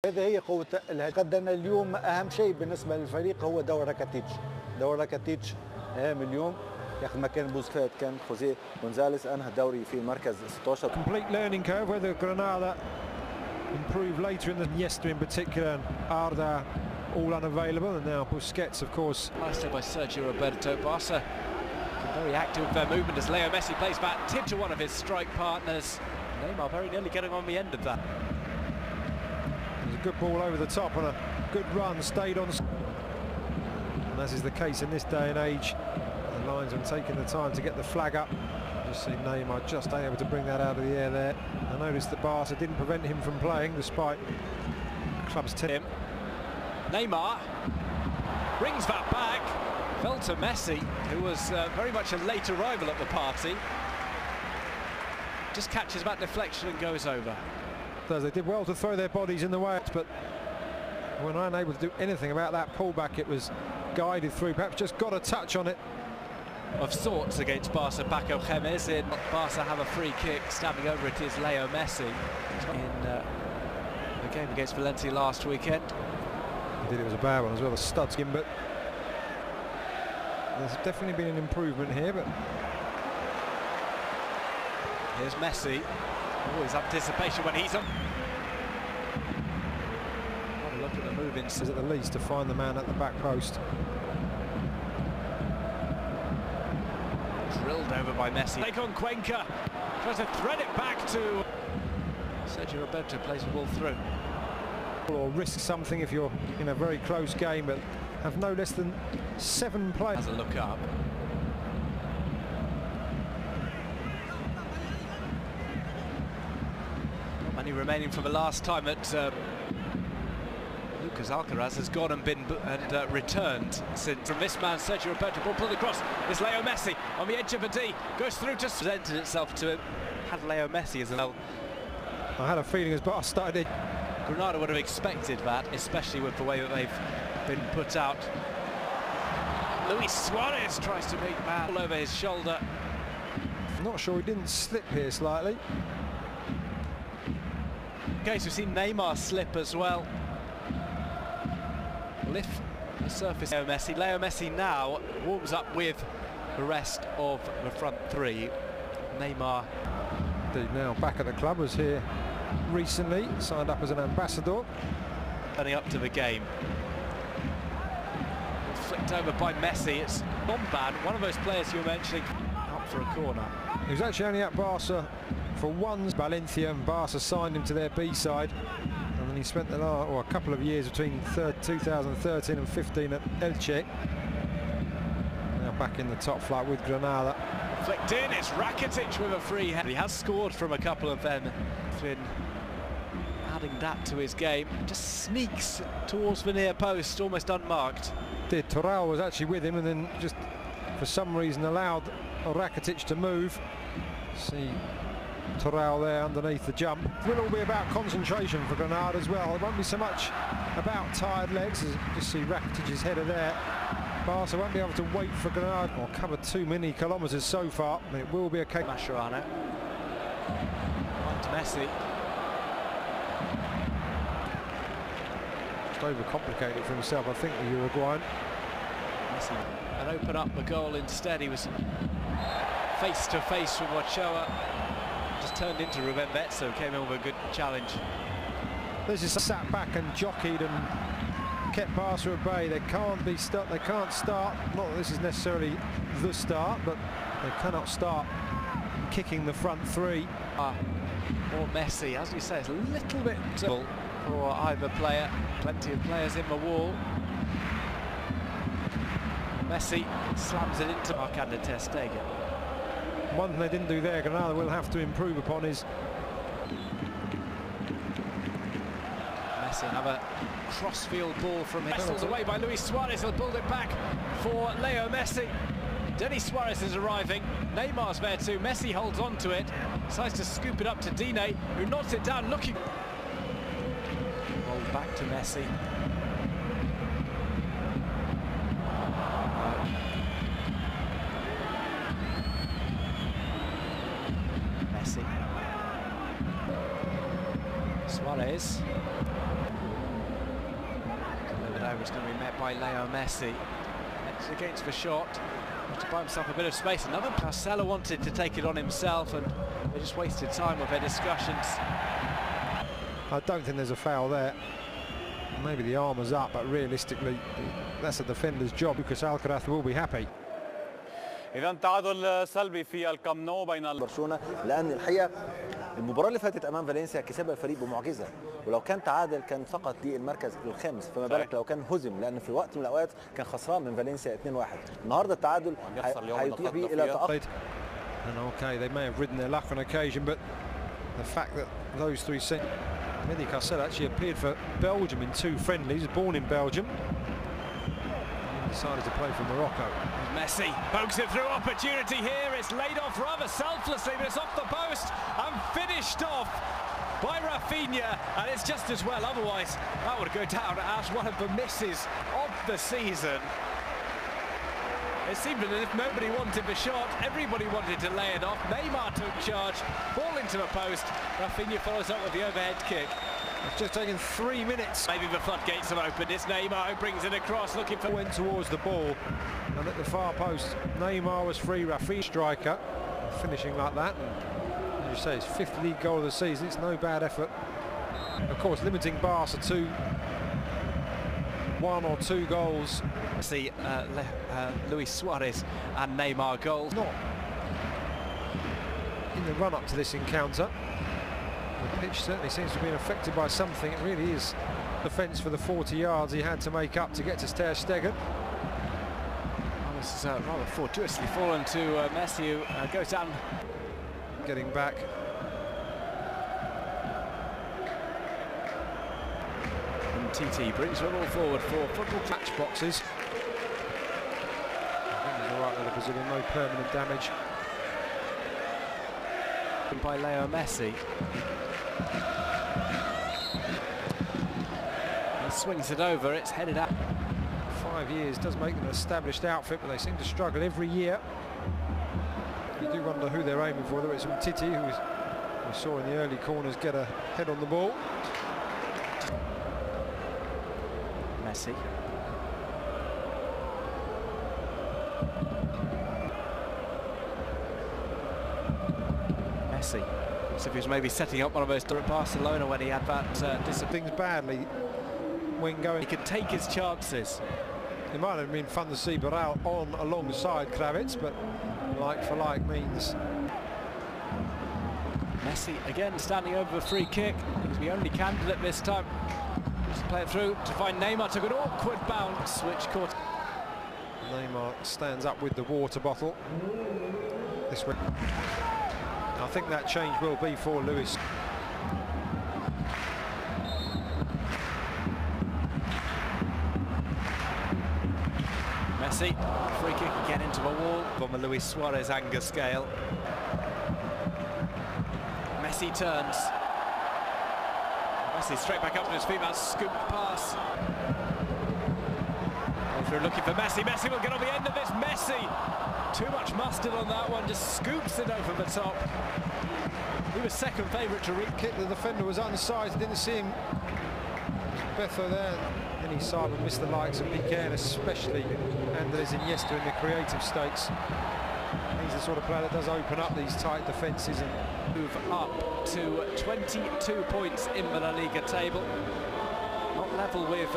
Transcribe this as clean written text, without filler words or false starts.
هذه هي قوة قدنا اليوم. أهم شيء بالنسبة للفريق هو دور راكيتيتش. دور راكيتيتش أهم اليوم، ياخذ مكان بوسفات. كان خوزيه غونزاليس أنهى الدوري في المركز 16. Complete learning curve, whether Granada improve later in the Iniesta in particular, and Arda all unavailable, and now Busquets, of course. Nice by Sergio Roberto. Barca very active with their movement as Leo Messi plays back, tip to one of his strike partners. Neymar very nearly getting on the end of that. A good ball over the top and a good run, stayed on. And as is the case in this day and age, the linesman taking the time to get the flag up. Just see Neymar just able to bring that out of the air there. I noticed that Barca didn't prevent him from playing despite the club's team. Neymar brings that back, fell to Messi, who was very much a late arrival at the party. Just catches that deflection and goes over. They did well to throw their bodies in the way, but when unable to do anything about that pullback, it was guided through, perhaps just got a touch on it. Of sorts against Barca. Paco Gémez in. Barca have a free kick, standing over it is Leo Messi in the game against Valencia last weekend. Indeed, it was a bad one as well, the studs game, but there's definitely been an improvement here. But here's Messi. Always anticipation when he's on. Have a look at the move-ins. At the least to find the man at the back post. Drilled over by Messi. Take on Cuenca. Tries to thread it back to Sergio Roberto. Plays the ball through. Or risk something if you're in a very close game, but have no less than 7 players. Has a look up. Money remaining from the last time that Lucas Alcaraz has gone and been returned since. From this man, Sergio Roberto, ball pulled across. It's Leo Messi on the edge of a D, goes through, just presented itself to him. Had Leo Messi as well. I had a feeling as Barca started. Granada would have expected that, especially with the way that they've been put out. Luis Suarez tries to make that all over his shoulder. I'm not sure he didn't slip here slightly. Okay, so we've seen Neymar slip as well. Lift the surface. Leo Messi now warms up with the rest of the front three. Neymar. Indeed, now back at the club, was here recently, signed up as an ambassador. Turning up to the game. Flicked over by Messi. It's Bombad, one of those players you were mentioning, out for a corner. He was actually only at Barca for once. Valencia and Barca signed him to their B side, and then he spent a couple of years between 2013 and 15 at Elche. Now back in the top flight with Granada. Flicked in, it's Rakitic with a free head. He has scored from a couple of them. He's been adding that to his game. Just sneaks towards the near post, almost unmarked. Toral was actually with him and then just for some reason allowed Rakitic to move. See Toral there underneath the jump. It will all be about concentration for Granada as well. It won't be so much about tired legs, as you just see Rakitic's header there. Barca won't be able to wait for Granada or cover too many kilometres so far. It will be a case. Mascherano. On to Messi. Just overcomplicated for himself, I think, the Uruguayan. Messi and open up the goal instead. He was face to face with Ochoa. Just turned into Ruben Vetso, came in with a good challenge. This is sat back and jockeyed and kept Barca at bay. They can't be stuck. They can't start. Not that this is necessarily the start, but they cannot start kicking the front three. Or Messi, as you say, it's a little bit for either player. Plenty of players in the wall. Messi slams it into Marc-Andre ter Stegen. One thing they didn't do there, Granada will have to improve upon, is Messi, another cross-field ball from him. Wrestled away by Luis Suarez. He'll build it back for Leo Messi. Denis Suarez is arriving. Neymar's there too. Messi holds on to it. Decides to scoop it up to Dine, who nods it down, looking. Rolled back to Messi. Suarez is going to be met by Leo Messi. It's against the shot. To buy himself a bit of space. Another Marcelo wanted to take it on himself, and they just wasted time with their discussions. I don't think there's a foul there. Maybe the arm was up, but realistically that's a defender's job because Alcaraz will be happy. إذا تعادل سلبي في الكامب نو بين برشلونة، لأن الحقيقة المباراة اللي فاتت أمام فالنسيا كسبها الفريق بمعجزة، ولو كان تعادل كان فقط للمركز الخامس، فما بالك لو كان هزم، لأن في وقت من الأوقات كان خسران من فالنسيا 2-1. النهارده التعادل هيتيح به إلى تأقلم. And okay, they may have ridden their luck on occasion, but the fact that those three Mehdi Cassel actually appeared for Belgium in 2 friendlies, born in Belgium, and decided to play for Morocco. Messi pokes it through, opportunity here. It's laid off rather selflessly, but it's off the post and finished off by Rafinha, and it's just as well. Otherwise, that would go down as one of the misses of the season. It seemed as if nobody wanted the shot, everybody wanted to lay it off. Neymar took charge, ball into the post. Rafinha follows up with the overhead kick. It's just taken 3 minutes. Maybe the floodgates have opened. It's Neymar who brings it across, looking for... Went towards the ball, and at the far post, Neymar was free. Rafinha striker, finishing like that. And, as you say, his 5th league goal of the season. It's no bad effort. Of course, limiting Barca to 1 or 2 goals. See Luis Suarez and Neymar goals. Not in the run-up to this encounter. The pitch certainly seems to have been affected by something. It really is defence for the 40 yards he had to make up to get to Ter Stegen. Oh, this is rather fortuitously fallen to Messi, who goes down. Getting back. And TT brings the ball forward for football Match boxes. I think he's all right with the Brazilian, no permanent damage. By Leo Messi. He swings it over, it's headed out. 5 years does make them an established outfit, but they seem to struggle every year. You do wonder who they're aiming for, whether it's Titi, who we saw in the early corners get a head on the ball. Messi. Messi. So if he was maybe setting up one of those at Barcelona when he had that Things badly when going. He could take his chances. It might have been fun to see Barral on alongside Kravitz, but like for like means. Messi again standing over the free kick. He's the only candidate this time. Just play it through to find Neymar. Took an awkward bounce, which caught. Neymar stands up with the water bottle. This way. I think that change will be for Luis. Messi, free kick again into the wall on the Luis Suarez anger scale. Messi turns. Messi straight back up to his feet, that scoop pass. They're looking for Messi. Messi will get on the end of this. Messi! Too much mustard on that one, just scoops it over the top. He was second favourite to read. Kick, the defender was unsized, didn't see him. Betho there. Any side would miss the likes of Piqué, and especially Andres Iniesta in the creative stakes. He's the sort of player that does open up these tight defences and move up to 22 points in the La Liga table. Not level with